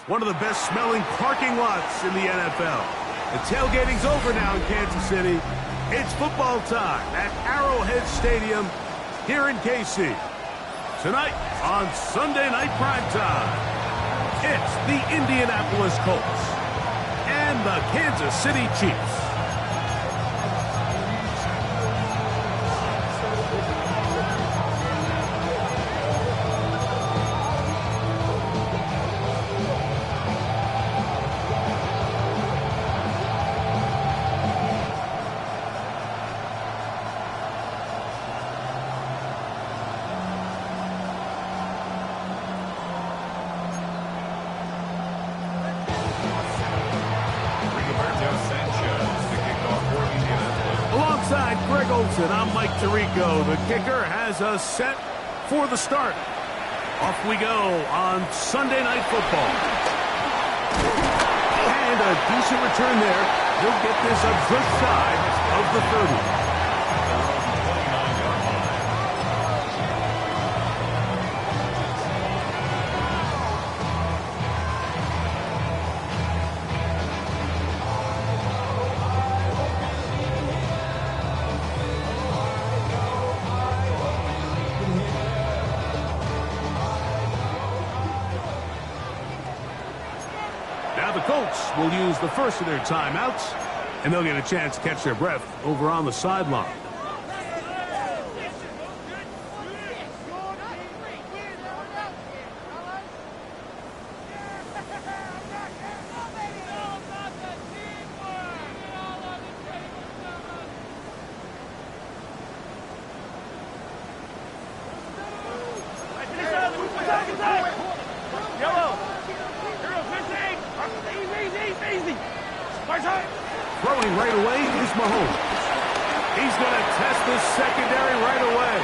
One of the best smelling parking lots in the NFL. The tailgating's over now in Kansas City. It's football time at Arrowhead Stadium here in KC. Tonight on Sunday Night Primetime, it's the Indianapolis Colts and the Kansas City Chiefs. I'm Mike Tirico. The kicker has us set for the start. Off we go on Sunday Night Football. And a decent return there. He'll get this a good side of the 30. Colts will use the first of their timeouts, and they'll get a chance to catch their breath over on the sideline. Throwing right away is Mahomes. He's going to test this secondary right away.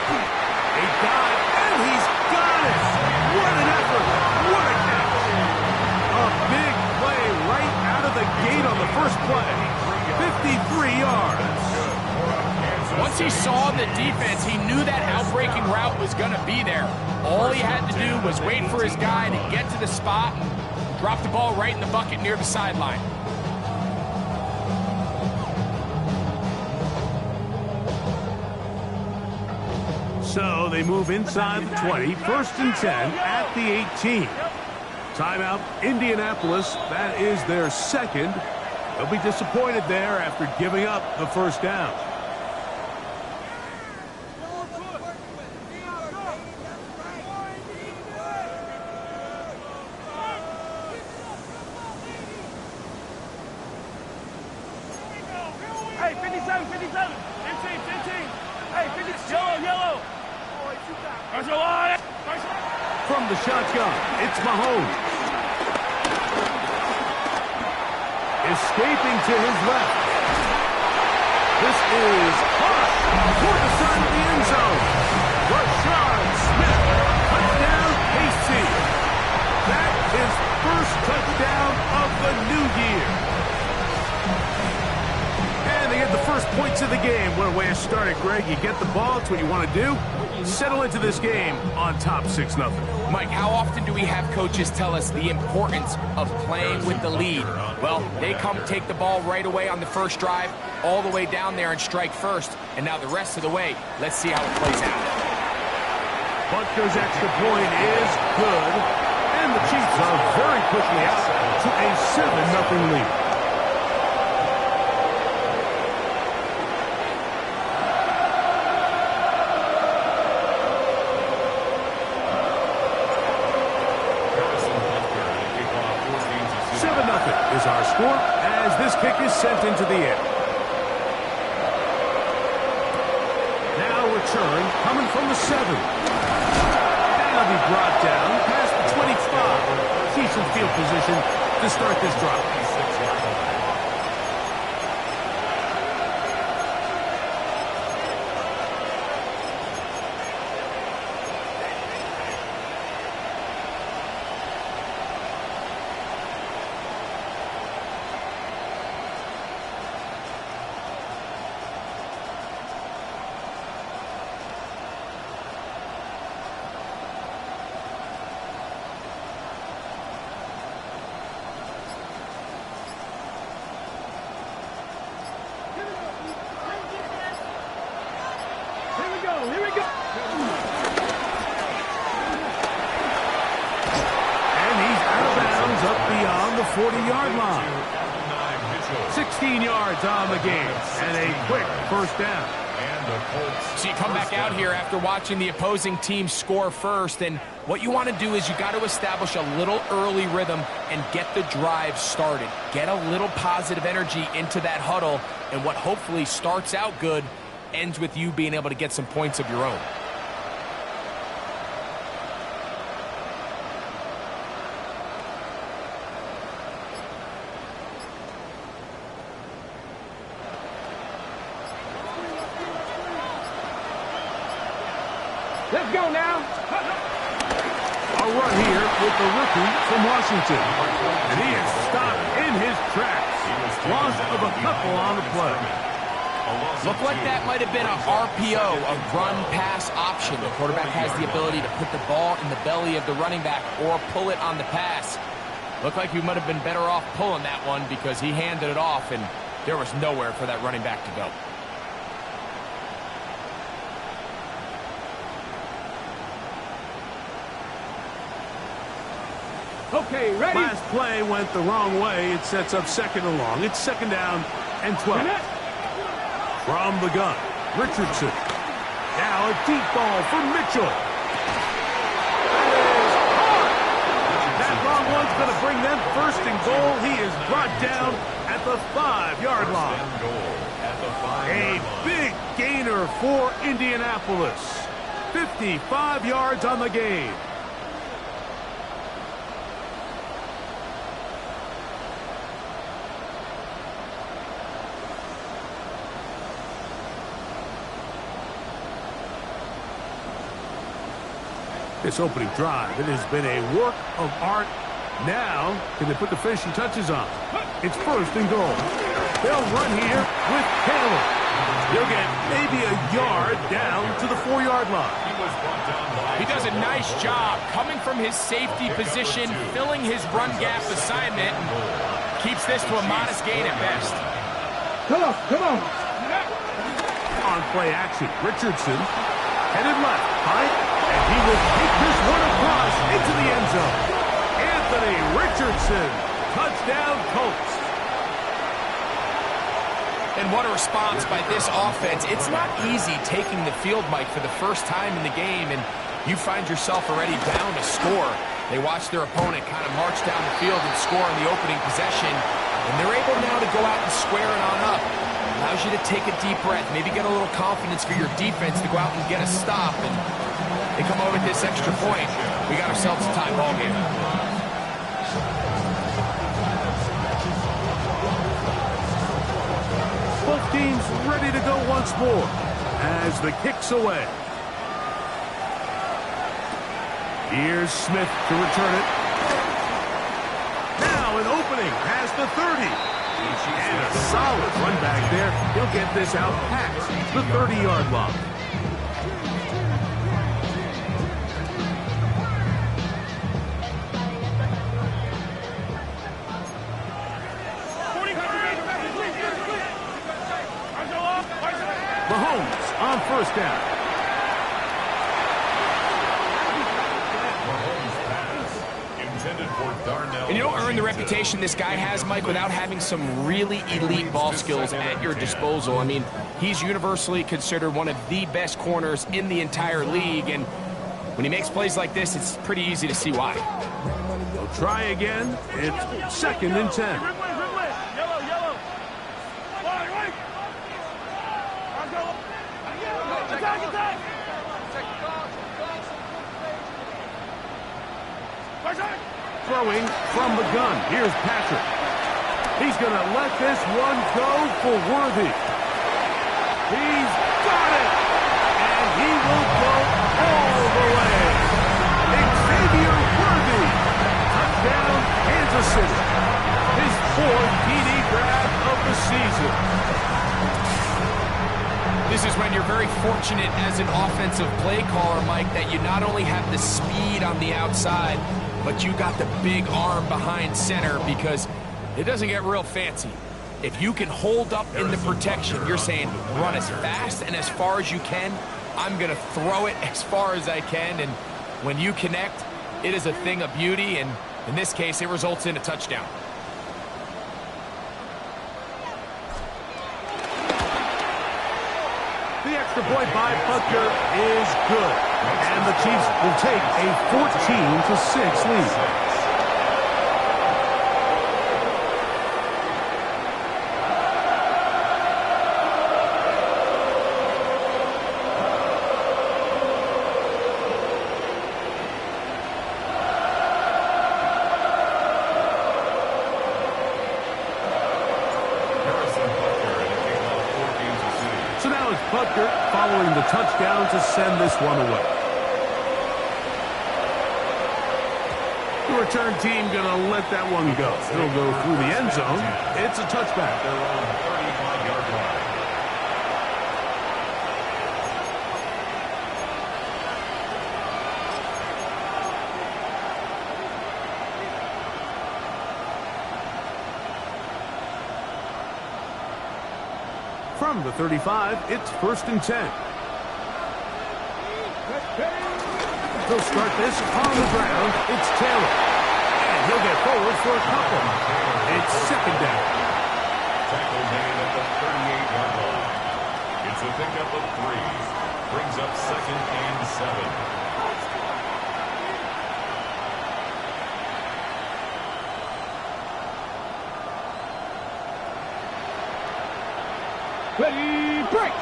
A dive, and he's got it. What an effort. What a catch. A big play right out of the gate on the first play. 53 yards. Once he saw the defense, he knew that outbreaking route was going to be there. All he had to do was wait for his guy to get to the spot, drop the ball right in the bucket near the sideline. So they move inside the 20, 1st and 10 at the 18. Timeout, Indianapolis. That is their second. They'll be disappointed there after giving up the first down. Hey, 57, 57. 15, 15. Hey, 50, yellow. From the shotgun, it's Mahomes. Escaping to his left. This is caught toward the side of the end zone. Rashad Smith, touchdown KC. That is first touchdown of the new year. And they get the first points of the game. What a way to start it, Greg. You get the ball, it's what you want to do. Settle into this game on top 6-0. Mike, how often do we have coaches tell us the importance of playing with the lead? Well, they come take the ball right away on the first drive, all the way down there and strike first. And now the rest of the way, let's see how it plays out. Butker's extra point is good. And the Chiefs are very quickly out to a 7-0 lead. Is our score as this kick is sent into the air. Now return coming from the 7. That'll be brought down past the 25. Decent field position to start this drive. Here we go. And he's out of bounds up beyond the 40-yard line. 16 yards on the game and a quick first down. So you come back out here after watching the opposing team score first, and what you want to do is you got to establish a little early rhythm and get the drive started. Get a little positive energy into that huddle, and what hopefully starts out good ends with you being able to get some points of your own. Let's go now. A run here with the rookie from Washington. And he is stopped in his tracks. Loss of a couple on the play. Looked like that might have been a RPO, a run-pass option. The quarterback has the ability to put the ball in the belly of the running back or pull it on the pass. Looked like he might have been better off pulling that one because he handed it off, and there was nowhere for that running back to go. Okay, ready? Last play went the wrong way. It sets up second and long. It's second down and 12. From the gun, Richardson. Now a deep ball for Mitchell. That long one's going to bring them first and goal. He is brought down at the 5-yard line. A big gainer for Indianapolis. 55 yards on the game. This opening drive, it has been a work of art. Now, can they put the finishing touches on? It's first and goal. They'll run here with Taylor. He'll get maybe a yard down to the 4-yard line. He does a nice job coming from his safety position, filling his run gap assignment, and keeps this to a modest gain at best. Come on. On play action, Richardson headed left, right, and he will take this one across into the end zone. Anthony Richardson, touchdown Colts. And what a response by this offense. It's not easy taking the field, Mike, for the first time in the game, and you find yourself already down to score. They watch their opponent kind of march down the field and score on the opening possession, and they're able now to go out and square it on up. Allows you to take a deep breath, maybe get a little confidence for your defense to go out and get a stop, and they come over with this extra point. We got ourselves a tie ball game. Both teams ready to go once more as the kick's away. Here's Smith to return it. Now an opening past the 30. And a solid run back there. He'll get this out past the 30-yard line. Mahomes on first down. And you don't earn the reputation this guy has, Mike, without having some really elite ball skills at your disposal. I mean, he's universally considered one of the best corners in the entire league, and when he makes plays like this, it's pretty easy to see why. They'll try again. It's second and 10. Throwing from the gun. Here's Patrick. He's going to let this one go for Worthy. He's got it. And he will go all the way. Xavier Worthy. Touchdown, Kansas City. His 4th TD grab of the season. This is when you're very fortunate as an offensive play caller, Mike, that you not only have the speed on the outside, but you got the big arm behind center, because it doesn't get real fancy. If you can hold up in the protection, you're saying run as fast and as far as you can. I'm going to throw it as far as I can, and when you connect, it is a thing of beauty, and in this case, it results in a touchdown. The extra point by Butker is good. And the Chiefs will take a 14-6 lead. So now it's Butker following the touchdown to send this one away. The return team going to let that one go. It'll go through the end zone. It's a touchback. They're on the 35-yard line. From the 35, it's first and 10. They'll start this on the ground. It's Taylor. And he'll get forward for a couple. It's second down. Tackle made at the 38-yard line. It's a pickup of 3. Brings up second and 7. Ready, break!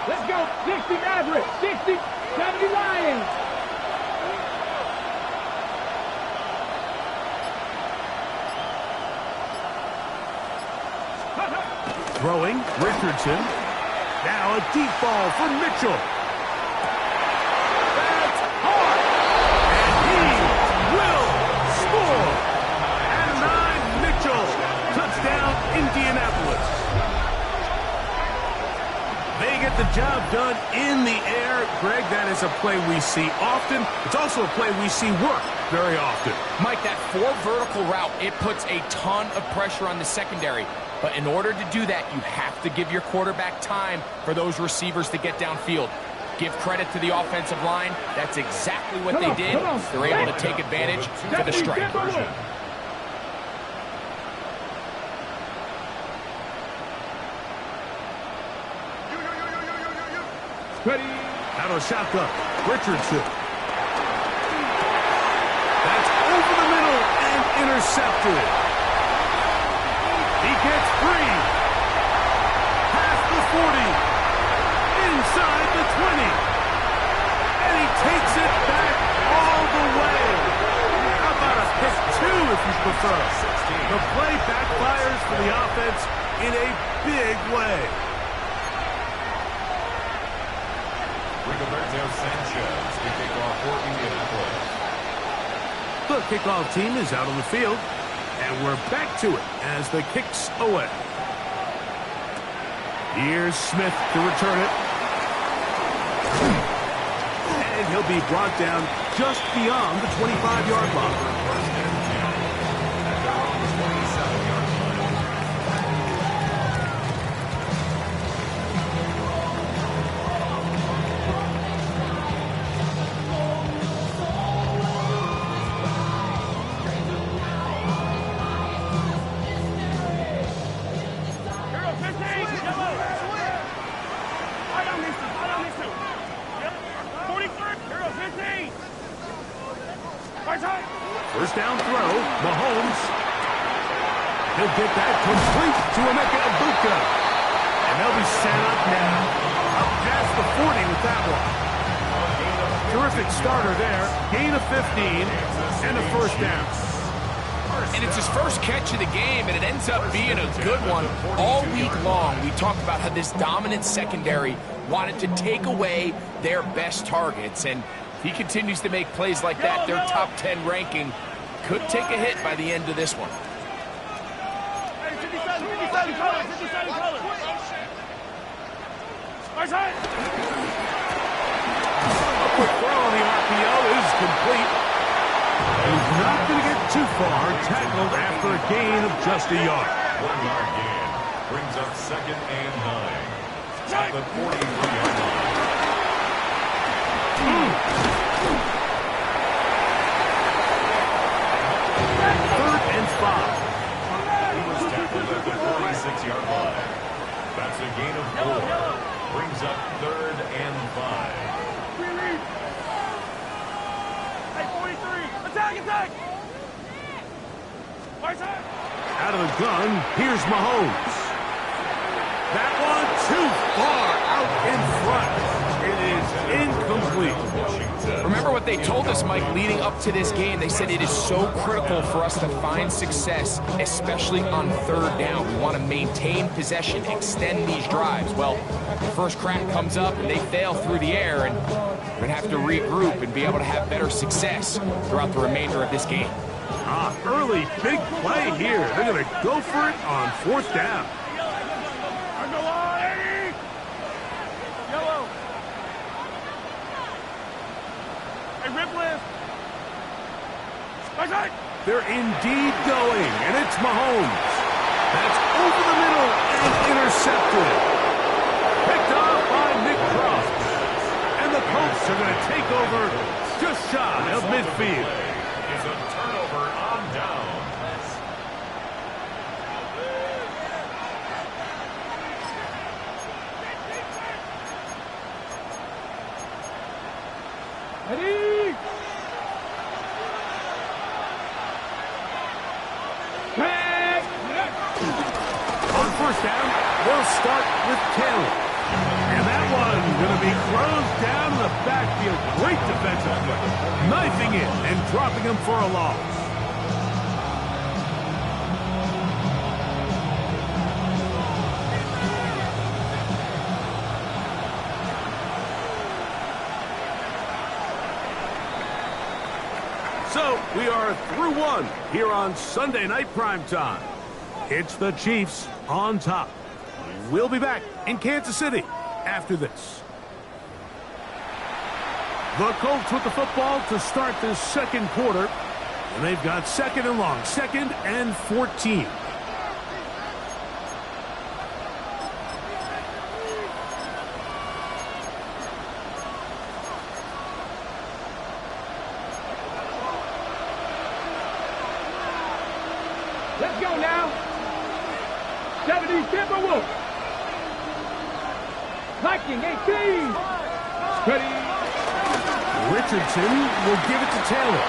Let's go! 60 Maverick! 60, 70 Lions! Throwing, Richardson. Now a deep ball for Mitchell. is a play we see often. It's also a play we see work very often. Mike, that 4 vertical route, it puts a ton of pressure on the secondary. But in order to do that, you have to give your quarterback time for those receivers to get downfield. Give credit to the offensive line. That's exactly what they did. They're able to take advantage for the strike. Ready. Out of the shotgun. Richardson. That's over the middle and intercepted. He gets free. Past the 40. Inside the 20. And he takes it back all the way. How about a pick 2 if you prefer? The play backfires for the offense in a big way. Sanchez to kick off for Indianapolis. The kickoff team is out on the field, and we're back to it as the kick's away. Here's Smith to return it. And he'll be brought down just beyond the 25-yard line. First down throw, Mahomes. He'll get that complete to Emeka Egbuka. And they'll be set up now. Up past the 40 with that one. Terrific starter there. Gain of 15 and a first down. And it's his first catch of the game, and it ends up being a good one. All week long, we talked about how this dominant secondary wanted to take away their best targets. And if he continues to make plays like that, their top 10 ranking could take a hit by the end of this one. Hey, 57 colors, 57 colors. Right side. A quick throw on the RPO is complete. He's not going to get too far, tackled after a gain of just a yard. 1-yard gain brings up 2nd and 9 at the 43-yard line. Third and 5. He was tackled at the 46-yard line. That's a gain of 4. Brings up 3rd and 5. Attack! Out of the gun, here's Mahomes. That one too far out in front. It is incomplete. Remember what they told us, Mike, leading up to this game. They said it is so critical for us to find success, especially on 3rd down. We want to maintain possession, extend these drives. Well, the first crack comes up and they fail through the air, and we're going to have to regroup and be able to have better success throughout the remainder of this game. Early big play here. They're going to go for it on 4th down. Yellow. Hey, rip lift. They're indeed going, and it's Mahomes. That's over the middle and intercepted. Picked off by Nick Cross. And the Colts are going to take over just shy of midfield. It's a turnover on down. Ready? On 1st down, they'll start with Taylor. And that one going to be closed down in the backfield. Great defensive play. Knifing it and dropping him for a loss. So, we are through one here on Sunday Night Primetime. It's the Chiefs on top. We'll be back in Kansas City after this. The Colts with the football to start this second quarter. And they've got second and long, 2nd and 14. Let's go now. 70 Timberwolves. Hiking 18. Ready. Richardson will give it to Taylor.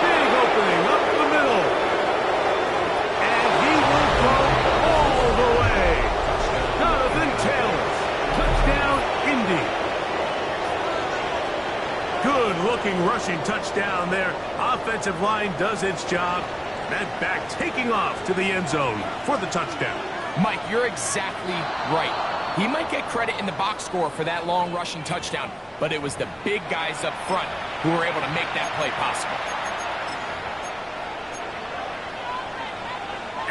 Big opening up the middle. And he will go all the way. Jonathan Taylor. Touchdown, Indy. Good-looking rushing touchdown there. Offensive line does its job. That back taking off to the end zone for the touchdown. Mike, you're exactly right. He might get credit in the box score for that long rushing touchdown, but it was the big guys up front who were able to make that play possible.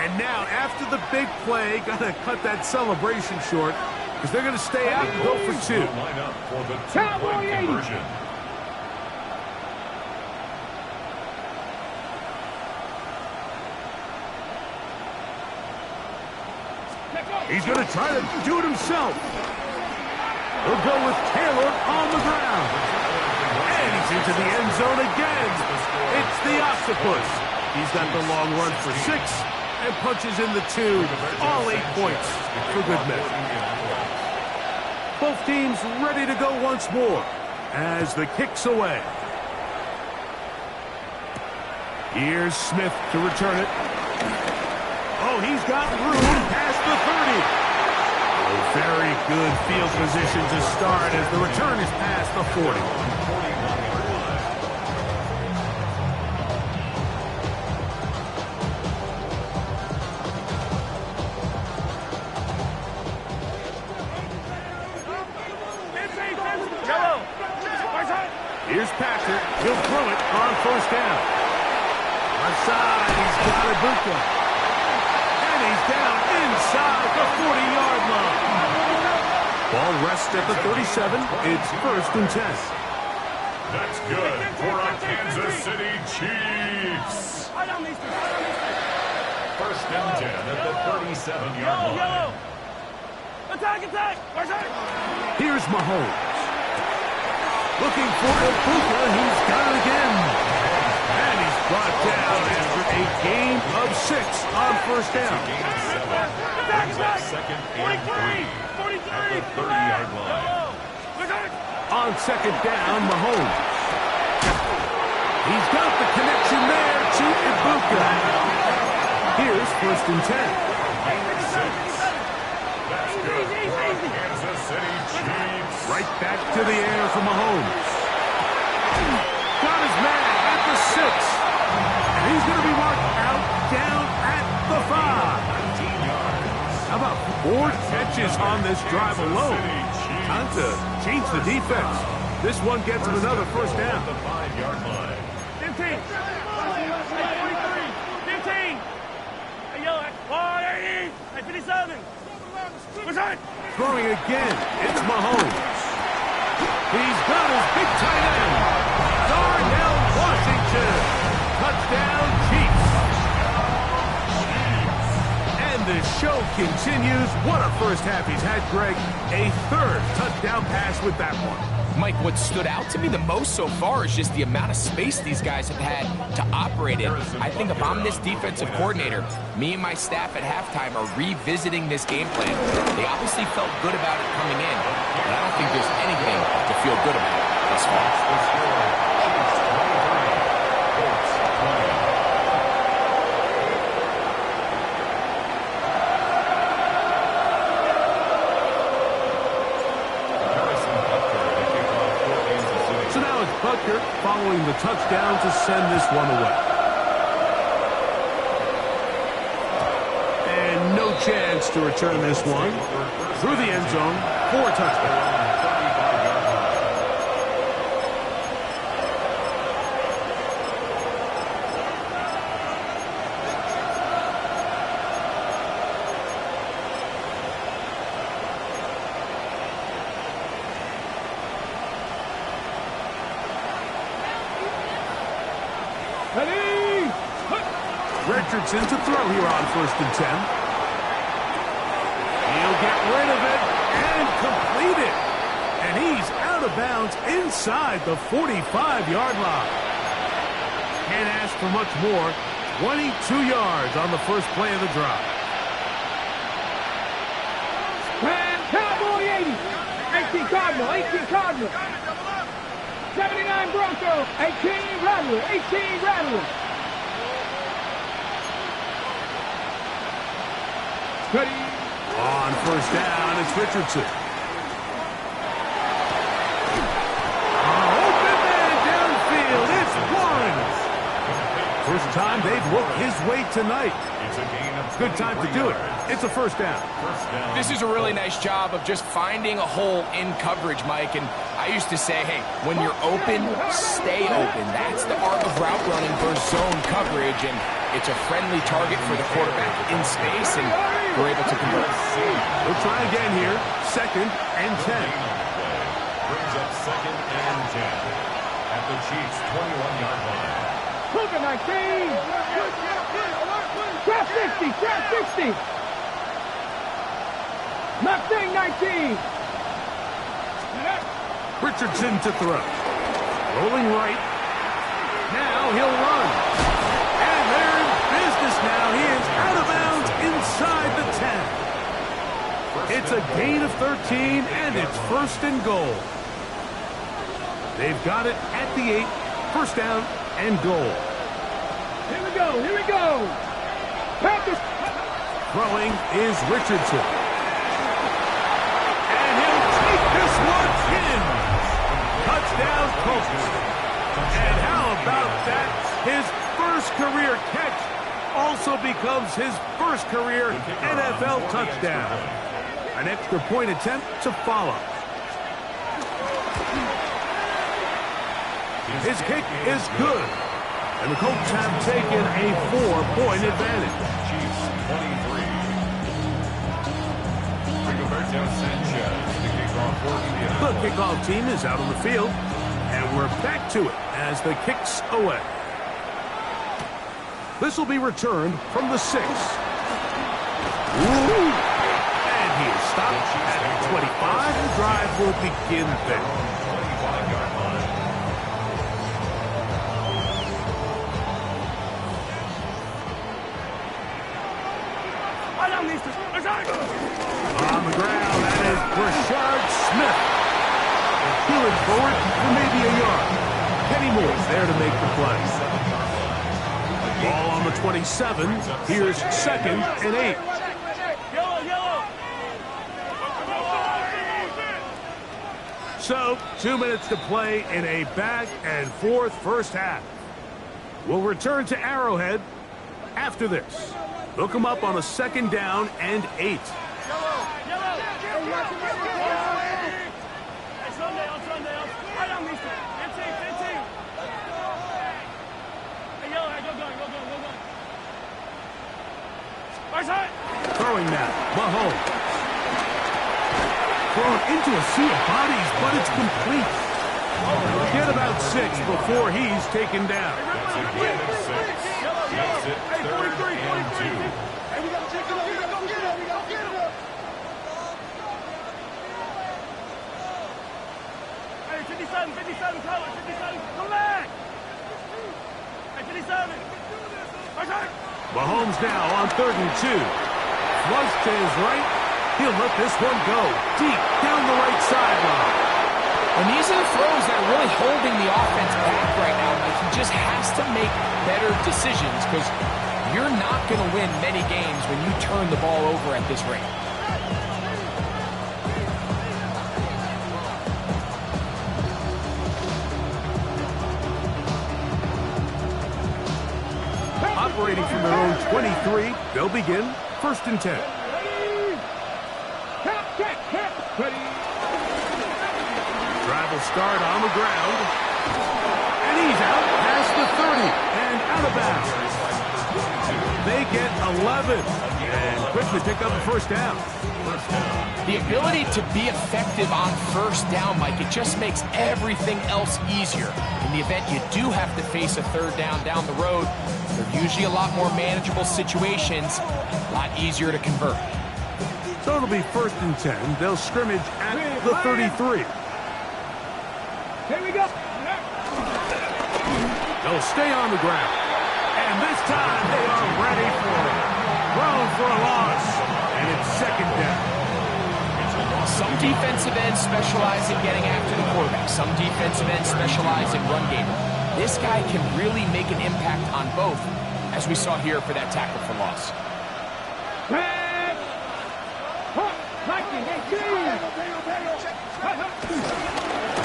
And now, after the big play, got to cut that celebration short because they're going to stay out and go for 2. Line up for the two-point conversion. He's going to try to do it himself. He'll go with Taylor on the ground. And he's into the end zone again. It's the Octopus. He's got the long run for 6 and punches in the 2. All 8 points for good measure. Both teams ready to go once more as the kick's away. Here's Smith to return it. Oh, he's got room past the 30. A very good field position to start as the return is past the 40. Here's Patrick. He'll throw it on first down. Offside. He's got Ibuka. And he's down inside the 40-yard line. Ball rests at the 37. It's 1st and 10. That's good for our Kansas City Chiefs. 1st and 10 at the 37-yard line. Attack! Here's Mahomes. Looking for Ibuka. He's got it again. And he's brought down after a gain of 6 on first down. Brings up 2nd and 3 at the 30-yard line. On 2nd down, Mahomes. He's got the connection there to Ibuka. Here's 1st and 10. That's good for our Kansas City Chiefs. Right back to the air for Mahomes. Got his man at the 6. And he's going to be marked out down at the 5. 19 yards. How about 4 catches on this drive alone? Time to change the defense. This one gets him another first down. At the 5-yard line. 15. 15. Hey, yo, 40. Hey, 57. Throwing again, it's Mahomes. He's got his big tight end, Darnell Washington. Touchdown, Chiefs. And the show continues. What a first half he's had, Greg. A 3rd touchdown pass with that one. Mike, what stood out to me the most so far is just the amount of space these guys have had to operate in. I think if I'm this defensive coordinator, me and my staff at halftime are revisiting this game plan. They obviously felt good about it coming in, but I don't think there's anything to feel good about thus far. Butker following the touchdown to send this one away. And no chance to return this one. Through the end zone for a touchdown. Ready? Richardson to throw here on 1st and 10. He'll get rid of it and complete it. And he's out of bounds inside the 45-yard line. Can't ask for much more. 22 yards on the first play of the drive. Cowboy 80. 18 Cardinal. 18 Cardinal. 79 Bronco. 18 Rattler. 18 Rattler. Ready? On 1st down, it's Richardson. Open man downfield. It's Warren. First time they've looked his way tonight. It's a gain of Good time to do it. It's a 1st down. This is a really nice job of just finding a hole in coverage, Mike. And I used to say, hey, when you're open, stay open. That's the art of route running versus zone coverage. And it's a friendly target for the quarterback in space, and we're able to convert. We'll try again here. 2nd and 10. Brings up 2nd and 10 at the Chiefs' 21-yard line. Cougar 19. Trap 60. Trap 60. Mustang 19. Richardson to throw. Rolling right. Now he'll run. And they're in business now. He is out of bounds inside the 10. It's a gain of 13, and it's 1st and goal. They've got it at the 8. 1st down and goal. Here we go. Here we go. Practice. Throwing is Richardson. And he'll take this one in. Touchdown, Colts. And how about that? His first career catch also becomes his first career NFL touchdown. An extra point attempt to follow. His kick is good. And the Colts have taken a 4-point advantage. Chiefs 23. Rigoberto Sanchez, the kickoff for The kickoff team is out on the field, and we're back to it as the kick's away. This will be returned from the 6. Ooh. And he is stopped at the 25. The drive will begin there. 25-yard line. On the ground, that is Rashard Smith. Peeling forward for maybe a yard. Kenny Moore's there to make the play. Ball on the 27. Here's 2nd and 8. So, 2 minutes to play in a back-and-forth first half. We'll return to Arrowhead after this. Look them up on a 2nd down and 8. Throwing now, Mahomes. Thrown into a sea of bodies, but it's complete. Get about 6 before he's taken down. It's a gain of 6. Makes it 3rd and 2. Hey, we got to check it out. We got to go get it. We got to get it. Hey, 57, 57, Tyler, 57. Come back. Hey, 57. Mahomes now on 3rd and 2. Flush to his right. He'll let this one go deep down the right sideline. And these are the throws that are really holding the offense back right now. Like, he just has to make better decisions because you're not going to win many games when you turn the ball over at this rate. Operating from their own 23, they'll begin 1st and 10. Drive will start on the ground. And he's out past the 30 and out of bounds. They they get 11 and quickly pick up the first down. The ability to be effective on first down, Mike, it just makes everything else easier. In the event you do have to face a third down the road, they're usually a lot more manageable situations, a lot easier to convert. So it'll be 1st and 10. They'll scrimmage at the 33. Here we go. They'll stay on the ground. And this time they are ready for it. Thrown for a loss. And it's 2nd down. Some defensive ends specialize in getting after the quarterback. Some defensive ends specialize in run game. This guy can really make an impact on both, as we saw here for that tackle for loss.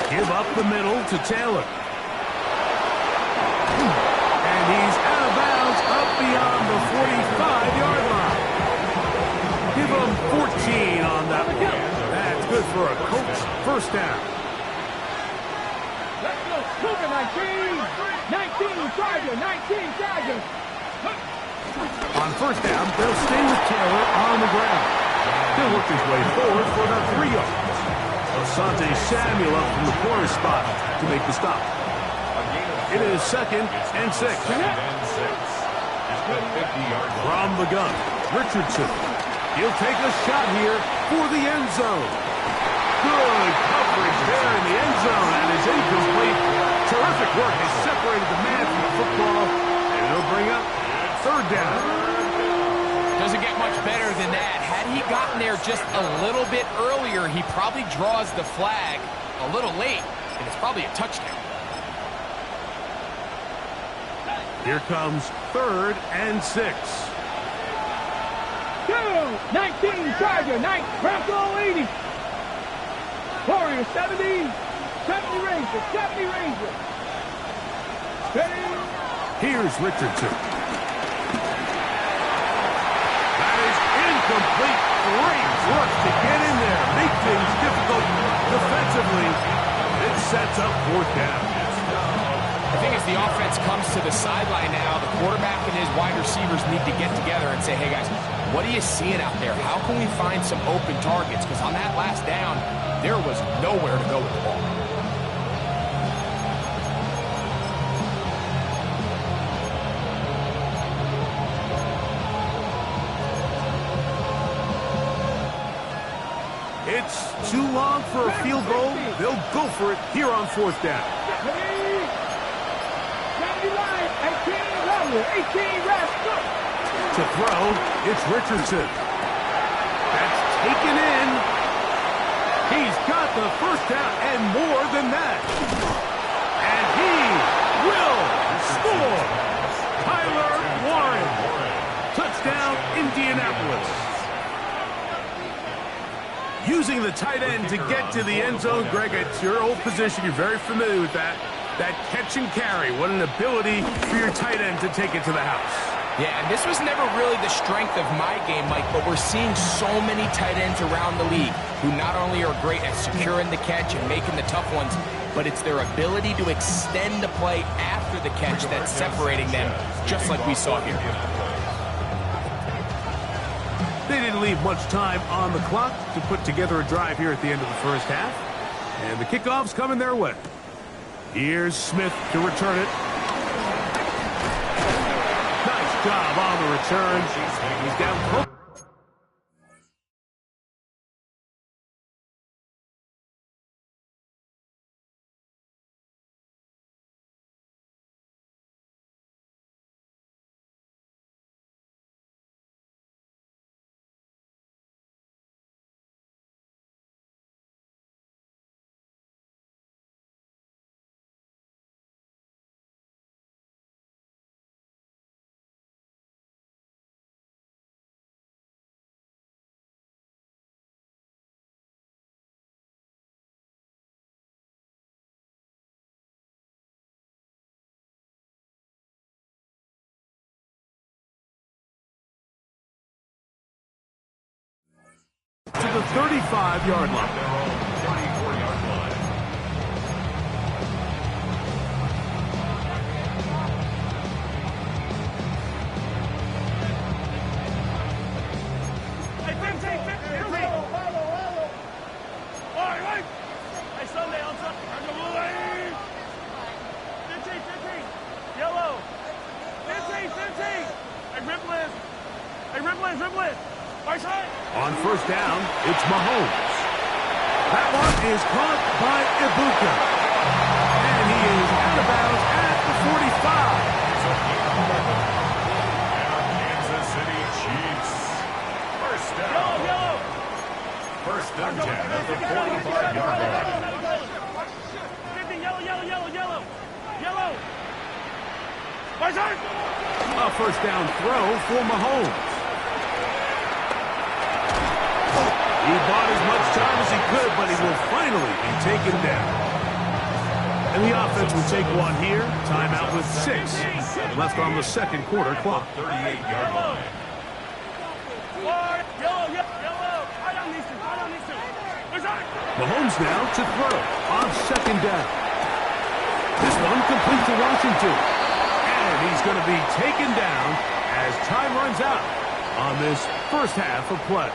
Give up the middle to Taylor. And he's out of bounds up beyond the 45-yard line. Give him 14 on that one. That's good for a Colts first down. Let's go. Cougar 19. 19 Tiger. 19 Tiger. On first down, they'll stay with Taylor on the ground. He'll work his way forward for about 3 yards. Asante Samuel up from the corner spot to make the stop. It is 2nd and 6. From the gun, Richardson. He'll take a shot here for the end zone. Good coverage there in the end zone, and it's incomplete. Terrific work has separated the man from the football, and it'll bring up 3rd down. Doesn't get much better than that. Had he gotten there just a little bit earlier, he probably draws the flag a little late, and it's probably a touchdown. Here comes 3rd and 6. 19 Charger, 9 Bronco 80. Warrior 70, 70 Ranger, 70 Ranger. Ready? Here's Richardson. That is incomplete. Great work to get in there. Make things difficult defensively. It sets up 4th down. I think as the offense comes to the sideline now, the quarterback and his wide receivers need to get together and say, hey guys, what are you seeing out there? How can we find some open targets? Because on that last down, there was nowhere to go with the ball. It's too long for a field goal. They'll go for it here on 4th down. 18 left. To throw, it's Richardson. That's taken in. He's got the first down and more than that. And he will score. Tyler Warren. Touchdown, Indianapolis. Using the tight end to get to the end zone, Greg, it's your old position. You're very familiar with that. That catch and carry. What an ability for your tight end to take it to the house. Yeah, and this was never really the strength of my game, Mike, but we're seeing so many tight ends around the league who not only are great at securing the catch and making the tough ones, but it's their ability to extend the play after the catch that's separating them, just like we saw here. They didn't leave much time on the clock to put together a drive here at the end of the first half. And the kickoff's coming their way. Here's Smith to return it. Nice job on the return. He's down close. To the 35-yard line. 34-yard line. On first down, it's Mahomes. That one is caught by Ibuka. And he is out of bounds at the 45. Kansas City Chiefs. First down. First and 10 at the 45-yard line. Yellow. A first down throw for Mahomes. He bought as much time as he could, but he will finally be taken down. And the offense will take one here. Timeout with 6 left on the second quarter clock. 38-yard line. Mahomes now to throw on second down. This one complete to Washington. And he's going to be taken down as time runs out on this first half of play.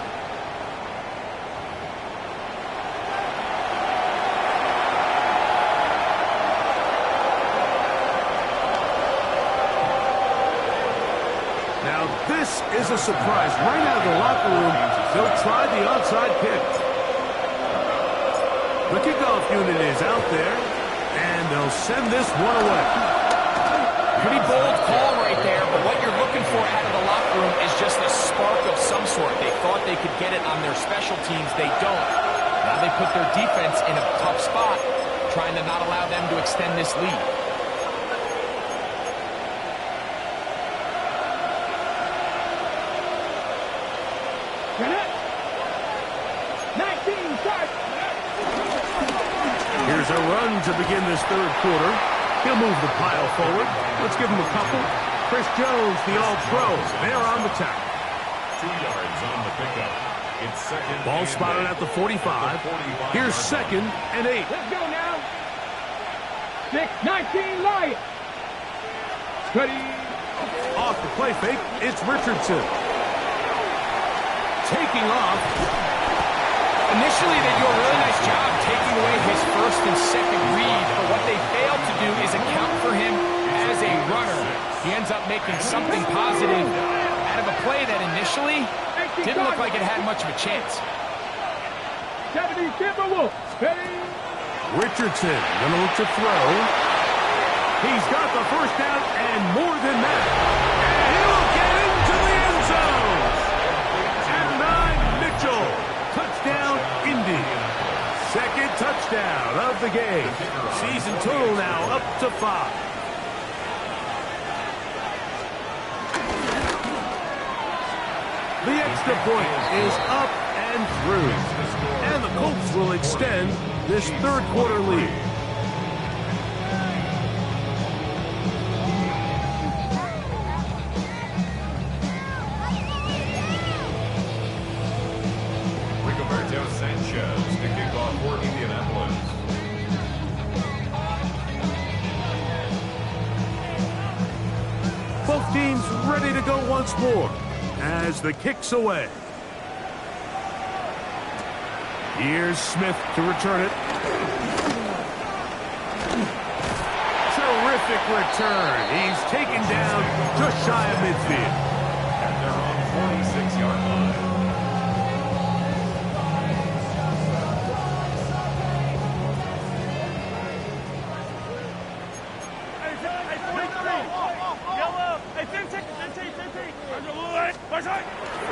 Now, this is a surprise. Right out of the locker room, they'll try the onside kick. The kickoff unit is out there, and they'll send this one away. Pretty bold call right there, but what you're looking for out of the locker room is just a spark of some sort. They thought they could get it on their special teams. They don't. Now they put their defense in a tough spot, trying to not allow them to extend this lead. Here's a run to begin this third quarter. He'll move the pile forward. Let's give him a couple. Chris Jones, the all-pro, there on the tackle. 2 yards on the pickup. It's second. Ball spotted at the 45. Here's second and 8. Let's go now. 6-19 Lions. Ready. Off the play fake, it's Richardson. Taking off. Initially, they do a really nice job taking away his first and second read, but what they failed to do is account for him as a runner. He ends up making something positive out of a play that initially didn't look like it had much of a chance. 70 Timberwolves. Richardson gonna look to throw. He's got the first down and more than that. And he'll get into the end zone. And 9 Mitchell. Touchdown, Indy. Second touchdown of the game. Season total now up to 5. The extra point is up and through. And the Colts will extend this third quarter lead. Sanchez to kick off for Indianapolis. Both teams ready to go once more as the kick's away. Here's Smith to return it. Terrific return. He's taken down just shy of midfield. And they're on 46-yard line.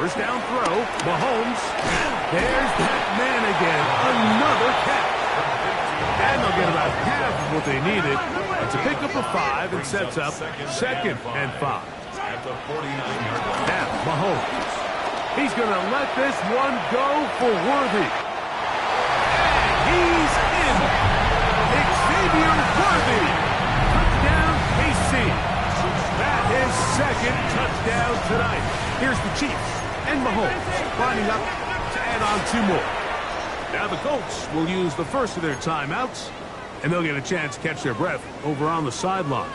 First down throw, Mahomes. There's that man again, another catch. And they'll get about half of what they needed. It's a pickup of 5 and sets up second and 5. At the 49-yard line. Now, Mahomes. He's going to let this one go for Worthy. And he's in. Xavier Worthy. Touchdown, KC. That is second touchdown tonight. Here's the Chiefs and Mahomes lining up to add on 2 more. Now the Colts will use the first of their timeouts, and they'll get a chance to catch their breath over on the sideline.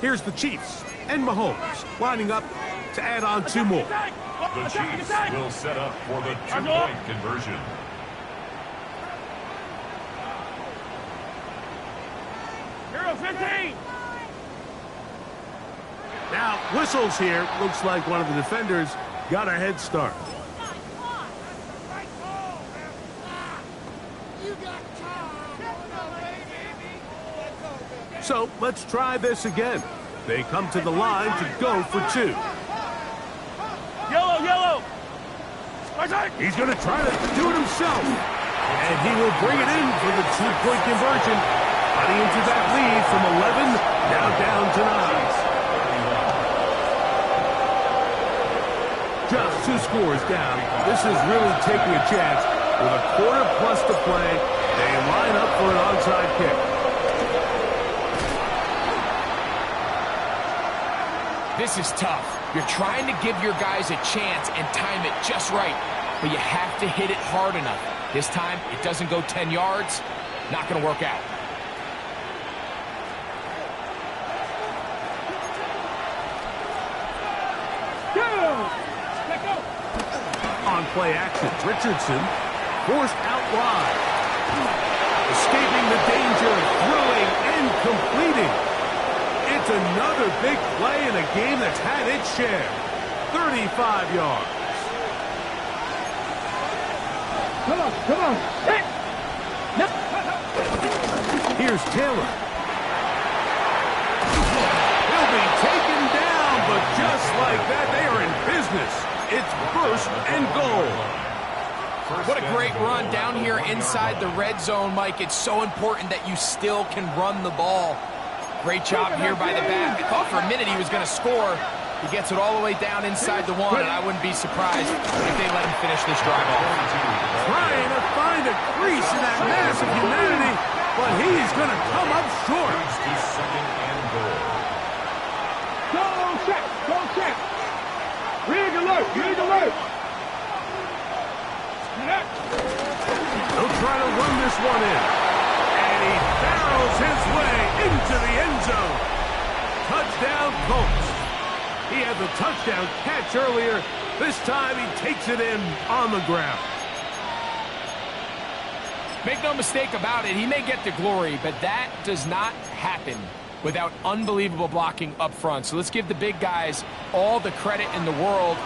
Here's the Chiefs and Mahomes lining up to add on 2 more. The Chiefs will set up for the 2-point conversion. Hero 15. Now, whistles here. Looks like one of the defenders got a head start. So, let's try this again. They come to the line to go for 2. Yellow, yellow. He's going to try to do it himself. And he will bring it in for the 2-point conversion. Cutting into that lead from 11, now down to 9. Just 2 scores down. This is really taking a chance. With a quarter plus to play, they line up for an onside kick. This is tough. You're trying to give your guys a chance and time it just right, but you have to hit it hard enough. This time, it doesn't go 10 yards. Not going to work out. On play action, Richardson forced out wide. Escaping the danger, throwing and completing. It's another big play in a game that's had its share. 35 yards. Come on. Hit. No. Here's Taylor. He'll be taken down, but just like that, they are in business. It's 1st and goal. What a great run down here inside the red zone, Mike. It's so important that you still can run the ball. Great job here by the back. I thought for a minute he was going to score. He gets it all the way down inside the 1, and I wouldn't be surprised if they let him finish this drive off. Trying to find a crease in that mass of humanity, but he's going to come up short. It's 2nd and goal. Go check. Rig alert. He'll try to run this one in. And he barrels his way into the end zone. Touchdown, Colts. He had the touchdown catch earlier. This time he takes it in on the ground. Make no mistake about it, he may get the glory, but that does not happen without unbelievable blocking up front. So let's give the big guys all the credit in the world.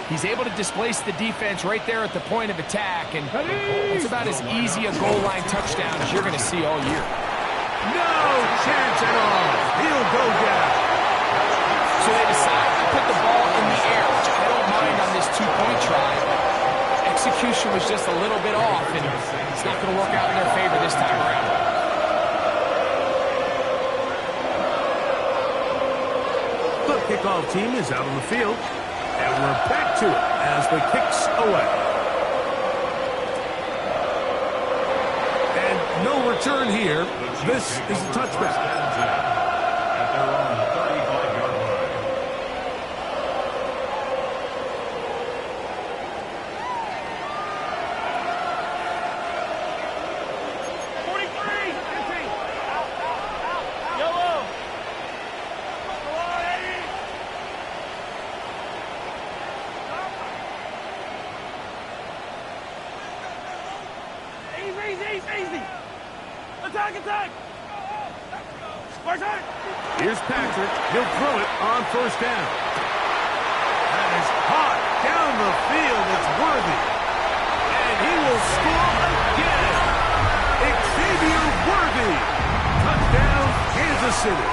He's able to displace the defense right there at the point of attack, and it's about as easy a goal line touchdown as you're going to see all year. No chance at all. He'll go down. So they decide to put the ball in the air, which I don't mind on this 2-point try. Execution was just a little bit off, and it's not going to work out in their favor this time around. The kickoff team is out on the field, and we're back to it as the kick's away. And no return here. This is a touchback. At their own 35-yard line. Yellow. Easy. Attack. Here's Patrick. He'll throw it on 1st down. That is hot down the field. It's Worthy. And he will score again. Xavier Worthy. Touchdown, Kansas City.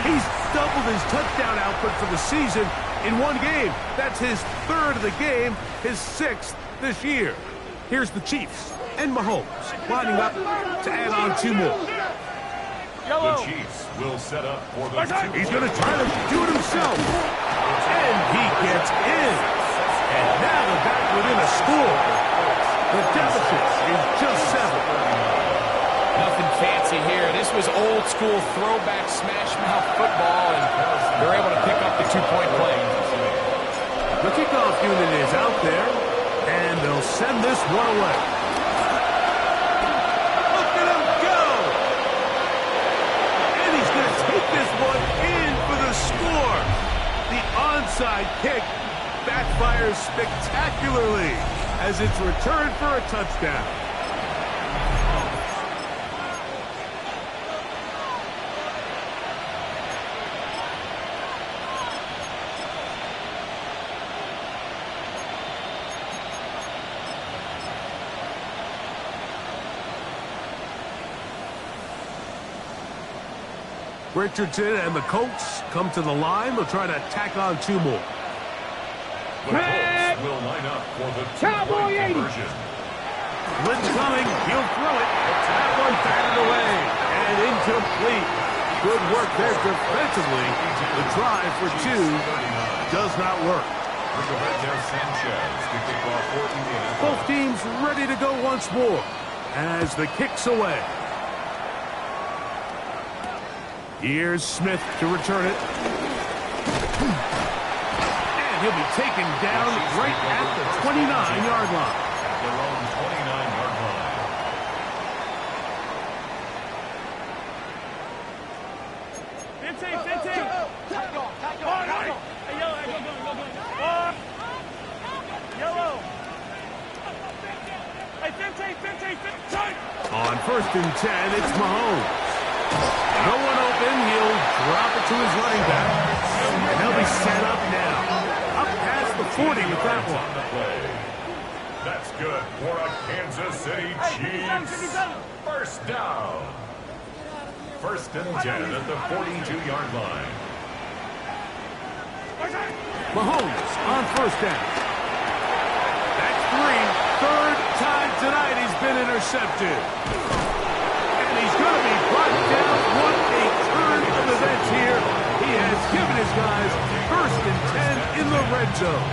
He's doubled his touchdown output for the season in 1 game. That's his 3rd of the game, his 6th this year. Here's the Chiefs and Mahomes lining up to add on 2 more. The Chiefs will set up for the 2. He's going to try to do it himself. And he gets in. And now they're back within a score. The deficit is just 7. Nothing fancy here. This was old school throwback smash mouth football, and they're able to pick up the 2-point play. The kickoff unit is out there, and they'll send this one away. Look at him go! And he's going to take this one in for the score. The onside onside kick backfires spectacularly as it's returned for a touchdown. Richardson and the Colts come to the line. They'll try to tack on 2 more. The Colts will line up for the two-point conversion. Blitz coming. He'll throw it. That one batted away and incomplete. Good work there defensively. The try for 2 does not work. Both teams ready to go once more as the kick's away. Here's Smith to return it. And he'll be taken down right at the 29-yard line. At their own 29-yard line. On 1st and 10, it's Mahomes. No one open. He'll drop it to his running back. And they'll be set up now. Up past the 40 with that one. That's good for a Kansas City Chiefs. First down. 1st and 10 at the 42-yard line. Mahomes on 1st down. That's 3. 3rd time tonight he's been intercepted. And he's going to be brought down. What a turn of events here. He has given his guys 1st and 10 in the red zone.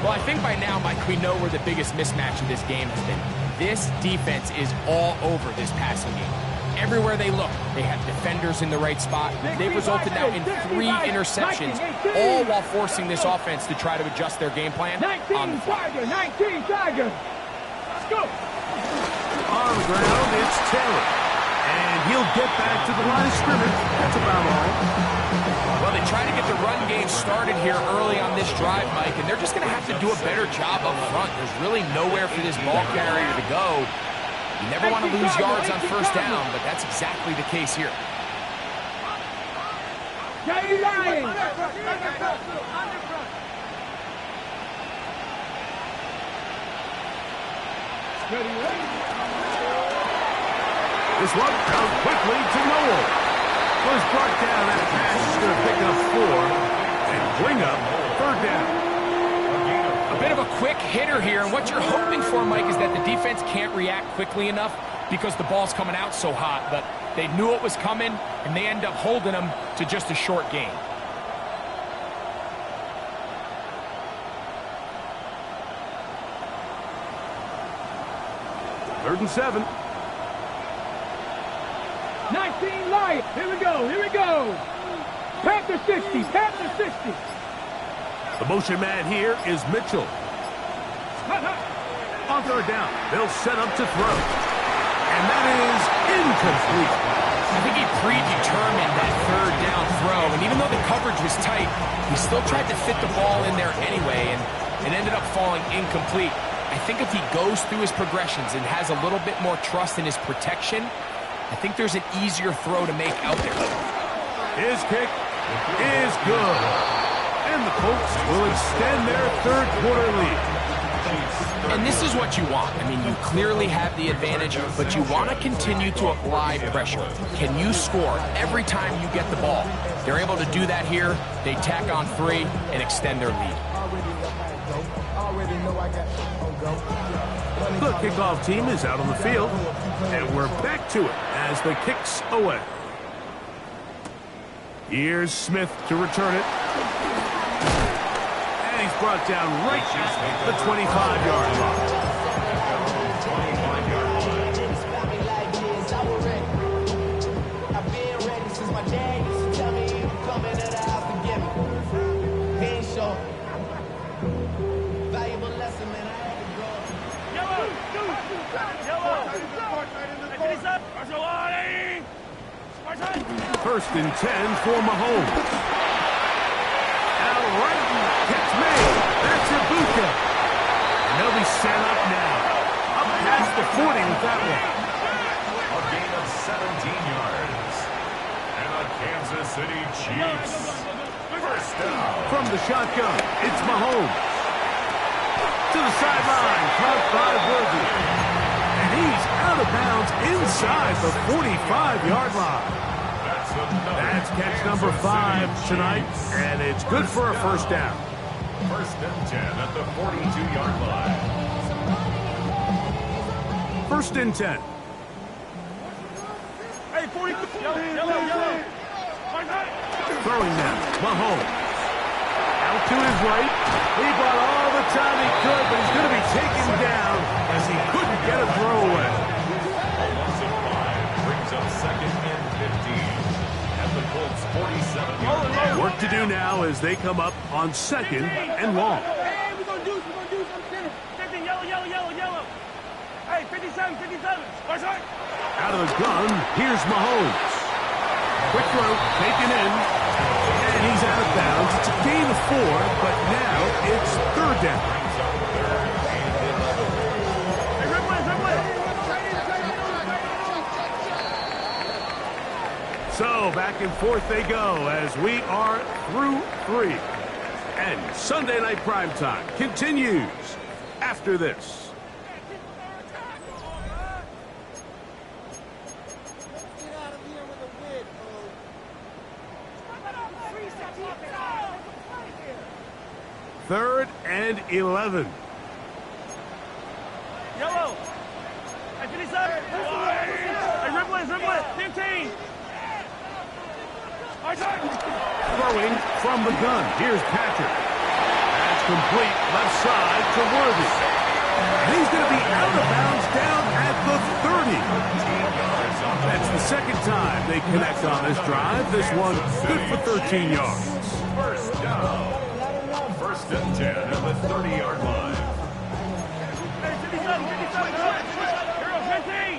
Well, I think by now, Mike, we know where the biggest mismatch of this game has been. This defense is all over this passing game. Everywhere they look, they have defenders in the right spot. They've resulted now in 3 interceptions, all while forcing this offense to try to adjust their game plan on the fly. 19 Tiger. Let's go. On the ground, it's Taylor. And he'll get back to the line of scrimmage. That's about all. Well, they try to get the run game started here early on this drive, Mike, and they're just going to have to do a better job up front. There's really nowhere for this ball carrier to go. You never want to lose yards on 1st down, but that's exactly the case here. This one down quickly to Noel. Was brought down. That pass is going to pick up 4 and bring up 3rd down. A bit of a quick hitter here, and what you're hoping for, Mike, is that the defense can't react quickly enough because the ball's coming out so hot, but they knew it was coming, and they end up holding them to just a short gain. Third and 7. 19 Lions. Here we go. Here we go. Panther 60. Panther 60. The motion man here is Mitchell. On 3rd down, they'll set up to throw. And that is incomplete. I think he predetermined that 3rd down throw, and even though the coverage was tight, he still tried to fit the ball in there anyway, and it ended up falling incomplete. I think if he goes through his progressions and has a little bit more trust in his protection, I think there's an easier throw to make out there. His kick is good. And the Colts will extend their 3rd quarter lead. And this is what you want. I mean, you clearly have the advantage, but you want to continue to apply pressure. Can you score every time you get the ball? They're able to do that here. They tack on 3 and extend their lead. The kickoff team is out on the field, and we're back to it as the kick's away. Here's Smith to return it. And he's brought down right at the 25-yard line. First and 10 for Mahomes. Out the 40 with that one. A gain of 17 yards. And the Kansas City Chiefs. First down. From the shotgun, it's Mahomes. To the sideline, caught by Worthy. And he's out of bounds inside the 45-yard line. That's catch number 5 tonight, and it's good for a first down. First and 10 at the 42-yard line. First and 10. Hey, 40. Yellow. Throwing now, Mahomes. Out to his right. He bought all the time he could, but he's going to be taken down as he couldn't get a throw away. A loss of 5 brings up second and 15. At the Colts 47-yard line. Work to do now as they come up on second and long. Hey, we're going to do something. 50, yellow. Hey, 57. Watch out. Out of the gun, here's Mahomes. Quick throw, taken in, and he's out of bounds. It's a gain of 4, but now it's third down. Hey, So back and forth they go as we are through 3. And Sunday Night Primetime continues after this. Third and 11. Yellow. Hey, 57. Hey, dribble it. 15. Throwing from the gun. Here's Patrick. That's complete. Left side to Worthy. And he's going to be out of bounds down at the 30. That's the second time they connect on this drive. This one good for 13 yards. First down. First and 10 at the 30-yard line. Hey, 57. Hero, 15.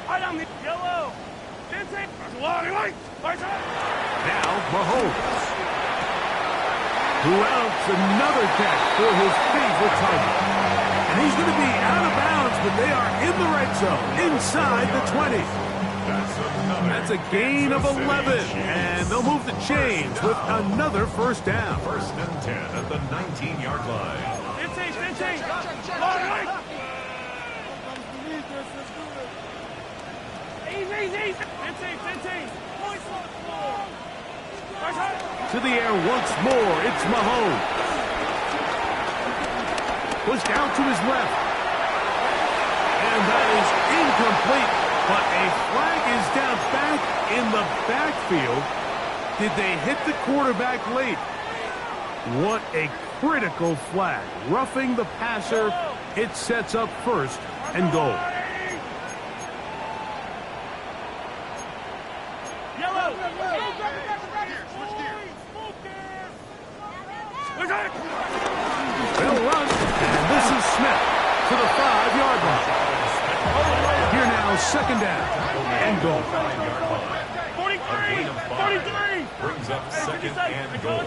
Right on the yellow. 15. That's a lot of light. Now Mahomes. Who else? Another catch for his favorite target. And he's going to be out of bounds, but they are in the red zone, inside the 20. That's a gain of 11, and they'll move the chains with another first down. First and 10 at the 19-yard line. 15. Easy. 15. To the air once more, it's Mahomes. Pushed out to his left. And that is incomplete, but a flag is down back in the backfield. Did they hit the quarterback late? What a critical flag. Roughing the passer, it sets up first and goal. They'll run, and this is Smith to the 5-yard line. Here now, second down and goal. 43. Brings up second and goal.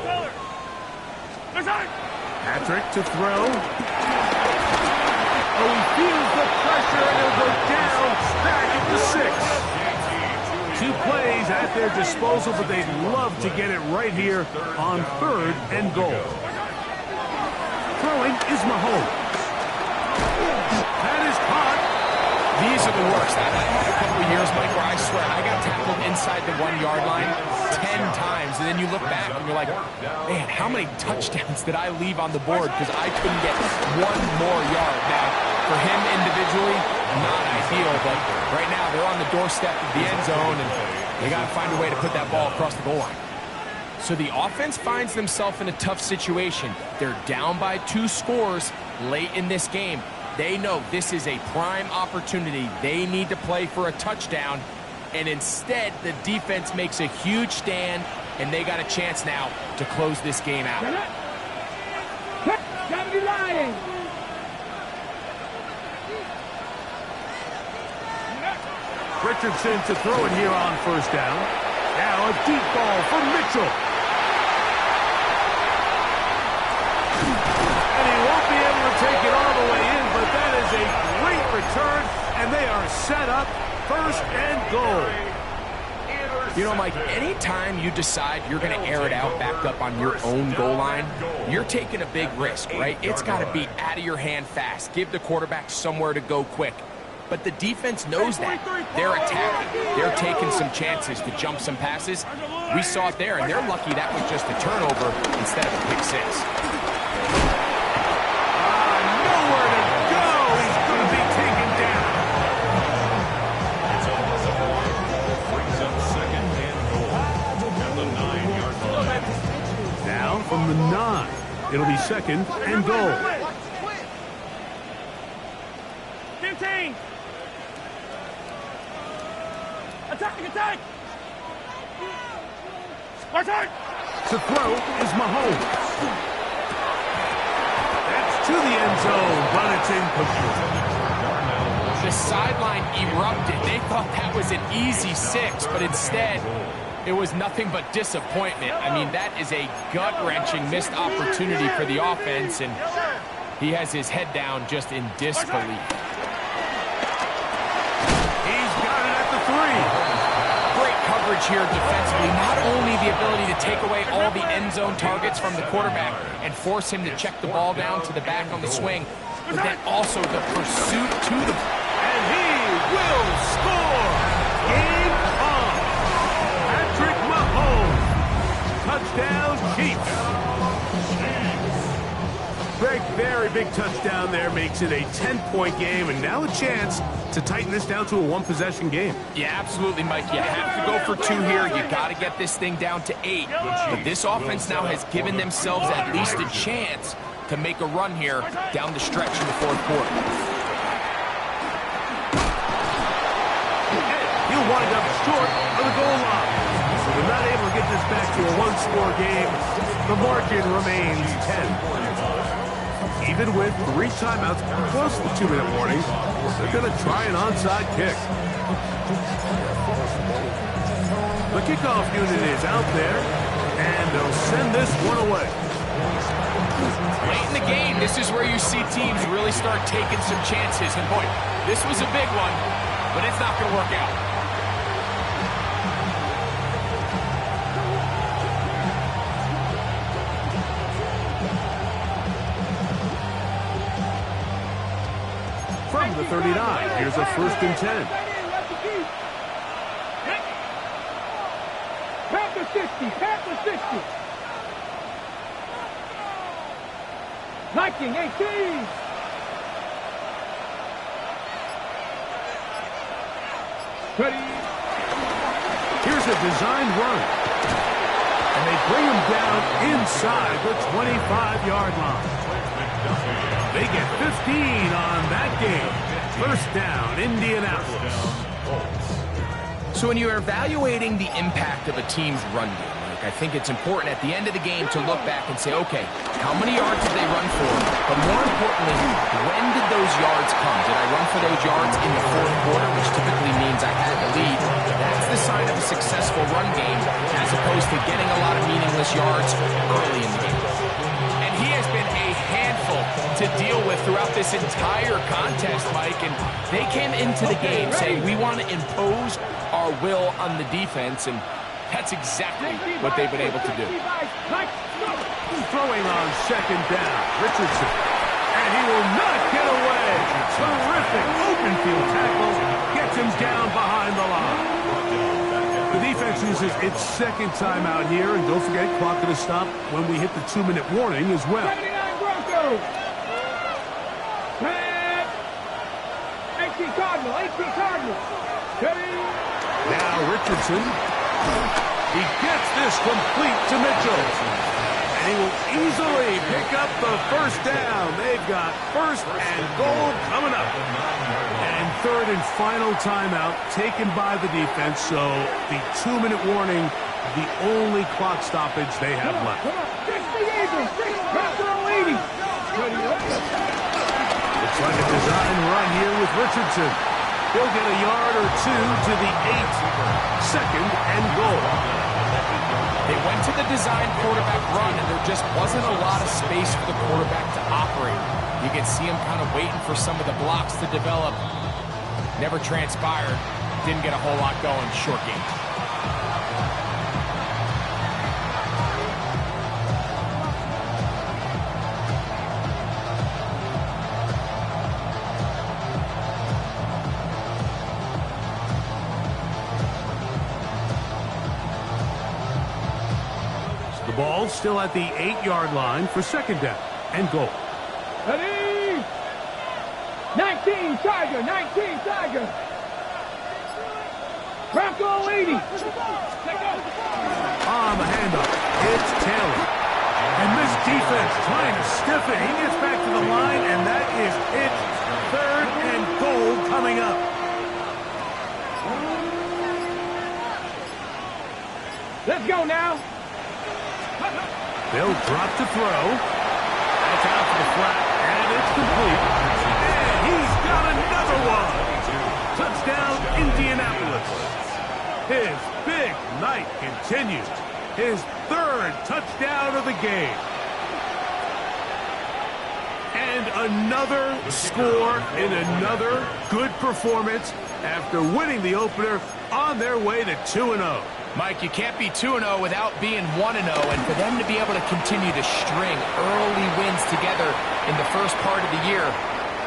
Patrick to throw. Oh, he feels the pressure, and he'll go down back at the 6. 2 plays at their disposal, but they'd love to get it right here on third and goal. Throwing is Mahomes. That is caught. These are the worst. I had a couple of years, Mike, where I swear I got tackled inside the 1-yard line 10 times, and then you look back and you're like, man, how many touchdowns did I leave on the board because I couldn't get 1 more yard? Now, for him individually, not ideal, but right now they're on the doorstep of the end zone, and they got to find a way to put that ball across the goal line. So the offense finds themselves in a tough situation. They're down by 2 scores late in this game. They know this is a prime opportunity. They need to play for a touchdown, and instead the defense makes a huge stand, and they got a chance now to close this game out. Gotta be lying. Richardson to throw it here on first down. Now a deep ball for Mitchell. And he won't be able to take it all the way in, but that is a great return set up, first and goal. You know, Mike, anytime you decide you're going to air it out back up on your own goal line, you're taking a big risk, right? It's got to be out of your hand fast. Give the quarterback somewhere to go quick. But the defense knows that. They're attacking. They're taking some chances to jump some passes. We saw it there, and they're lucky that was just a turnover instead of a pick six. Nowhere to go. He's going to be taken down. It's a loss of one. Brings up second and goal at the 9-yard line. Now from the 9, it'll be second and goal. 15. Attack, attack. Attack. To throw is Mahomes. That's to the end zone, but it's incomplete. The sideline erupted. They thought that was an easy 6, but instead, it was nothing but disappointment. I mean, that is a gut-wrenching missed opportunity for the offense, and he has his head down just in disbelief. He's got it at the 3. Great coverage here defensively. Not only the ability to take away all the end zone targets from the quarterback and force him to check the ball down to the back on the swing, but then also the pursuit to the... And he will score! Game on! Patrick Mahomes! Touchdown, Chiefs! Greg, very big touchdown there, makes it a 10-point game, and now a chance to tighten this down to a one-possession game. Yeah, absolutely, Mike. You have to go for 2 here. You got to get this thing down to 8. But this offense now has given themselves at least a chance to make a run here down the stretch in the 4th quarter. He'll wind up short of the goal line. So they're not able to get this back to a one-score game. The margin remains 10. Even with 3 timeouts plus the 2-minute warning, they're going to try an onside kick. The kickoff unit is out there, and they'll send this one away. Late in the game, this is where you see teams really start taking some chances. And boy, this was a big one, but it's not going to work out. From the 39, here's a 1st and 10. Panther 60, Panther 60. Viking 18. Ready. Here's a designed run. And they bring him down inside the 25-yard line. They get 15 on that game. 1st down, Indianapolis. So when you're evaluating the impact of a team's run game, I think it's important at the end of the game to look back and say, okay, how many yards did they run for? But more importantly, when did those yards come? Did I run for those yards in the 4th quarter, which typically means I had the lead? That's the sign of a successful run game, as opposed to getting a lot of meaningless yards early in the game. And he has been a handful to deal with throughout this entire contest, Mike, and they came into the game saying, we want to impose our will on the defense, and that's exactly what they've been able to do. Throwing on 2nd down, Richardson. And he will not get away. Terrific open field tackle. Gets him down behind the line. The defense uses its 2nd timeout here, and don't forget, clock going to stop when we hit the 2-minute warning as well. 79 Broncos. 18 Cardinal, 18 Cardinal. Now Richardson. He gets this complete to Mitchell. And he will easily pick up the 1st down. They've got 1st and goal coming up. And 3rd and final timeout taken by the defense. So the 2-minute warning, the only clock stoppage they have left. Looks like a design run here with Richardson. He'll get a yard or 2 to the 8. 2nd and goal. They went to the design quarterback run, and there just wasn't a lot of space for the quarterback to operate. You can see him kind of waiting for some of the blocks to develop. Never transpired. Didn't get a whole lot going. Short game. The ball still at the 8-yard line for second down and goal. Ready? 19 Tiger, 19 Tiger. Bronco 80. On the handoff, it's Taylor. And this defense trying to stiff it. He gets back to the line, and that is it. Third and goal coming up. Let's go now. They'll drop to throw. That's out to the flat, and it's complete. And he's got another one. Touchdown, Indianapolis. His big night continues. His third touchdown of the game. And another score in another good performance after winning the opener on their way to 2-0. Mike, you can't be 2-0 without being 1-0, and for them to be able to continue to string early wins together in the first part of the year,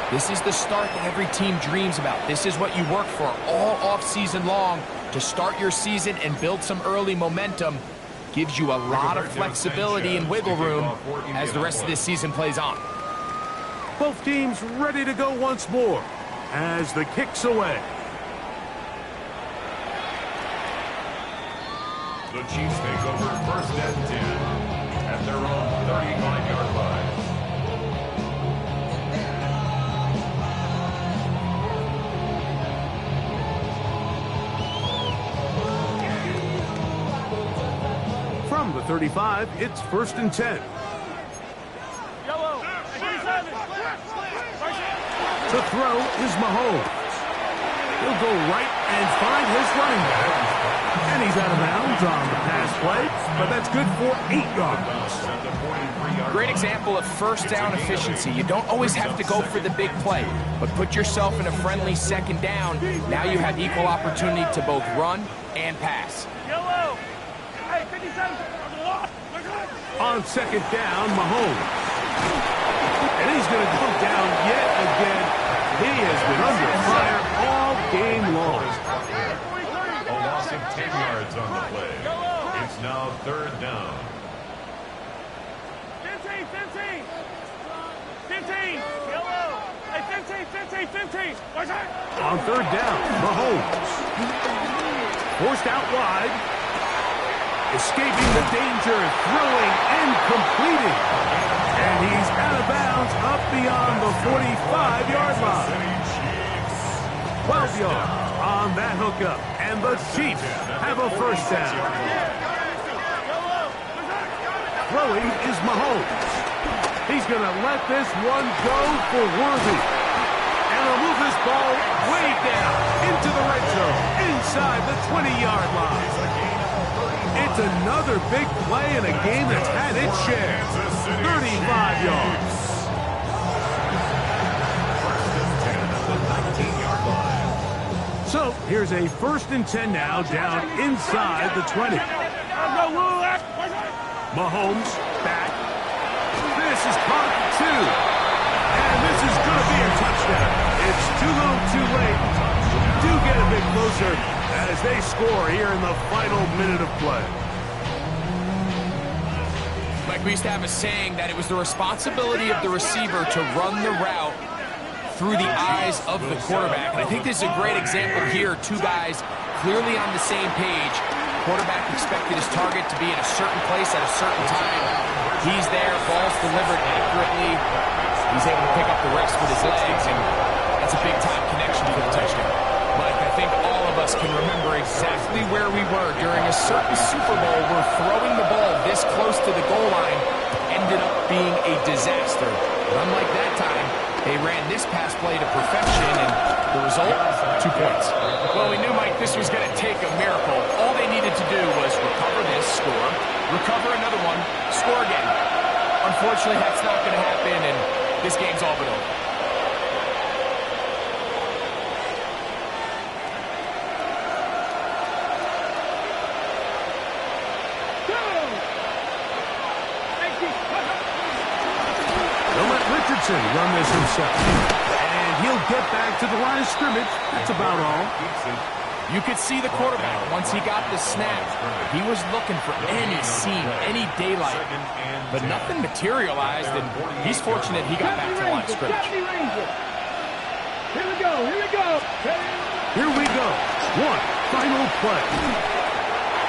this is the start that every team dreams about. This is what you work for all offseason long, to start your season and build some early momentum. Gives you a lot of flexibility and wiggle room as the rest of this season plays on. Both teams ready to go once more as the kick's away. The Chiefs take over first and 10 at their own 35-yard line. From the 35, it's first and 10. Yellow. 37. To throw is Mahomes. He'll go right and find his running back. And he's out of bounds on the pass play, but that's good for 8 yards. Great example of first down efficiency. You don't always have to go for the big play, but put yourself in a friendly second down. Now you have equal opportunity to both run and pass. Yellow. Hey, 57. On second down, Mahomes. And he's going to go down yet again. He has been under fire all game long. A loss of 10 yards on the play. It's now third down. 15, 15. 15. Yellow. Hey, 15, 15, 15. On third down, Mahomes. Forced out wide. Escaping the danger, throwing and completing. And he's out of bounds up beyond the 45-yard line. 12 yards on that hookup. And the Chiefs have a first down. Throwing is Mahomes. He's going to let this one go for Worthy. And he'll move this ball way down into the red zone, inside the 20-yard line. It's another big play in a game that's had its share. 35 yards. So here's a first and 10 now, down inside the 20. Mahomes back. This is caught 2. And this is going to be a touchdown. It's too little too late. Do get a bit closer as they score here in the final minute of play. Mike, we used to have a saying that it was the responsibility of the receiver to run the route through the eyes of the quarterback. And I think this is a great example here. Two guys clearly on the same page. Quarterback expected his target to be in a certain place at a certain time. He's there, ball's delivered accurately. He's able to pick up the rest with his legs, and that's a big-time connection for the touchdown. Mike, I think all of us can remember exactly where we were during a certain Super Bowl where throwing the ball this close to the goal line ended up being a disaster. But unlike that time, they ran this pass play to perfection, and the result, 2 points. Well, we knew, Mike, this was going to take a miracle. All they needed to do was recover this, score, recover another one, score again. Unfortunately, that's not going to happen, and this game's all but over. Olsen run this himself. And he'll get back to the line of scrimmage. That's about all. You could see the quarterback, once he got the snap, he was looking for any seam, any daylight. But nothing materialized, and he's fortunate he got back to the line of scrimmage. Here we go, here we go. Here we go. One final play.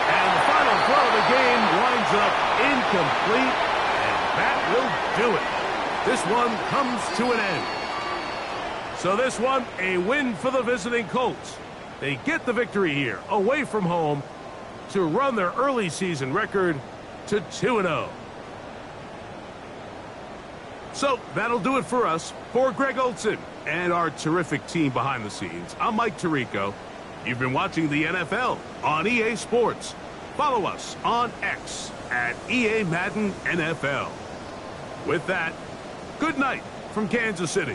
And the final throw of the game winds up incomplete, and that will do it. This one comes to an end. So this one, a win for the visiting Colts. They get the victory here, away from home, to run their early season record to 2-0. So that'll do it for us. For Greg Olsen and our terrific team behind the scenes, I'm Mike Tirico. You've been watching the NFL on EA Sports. Follow us on X at EA Madden NFL. With that, good night from Kansas City.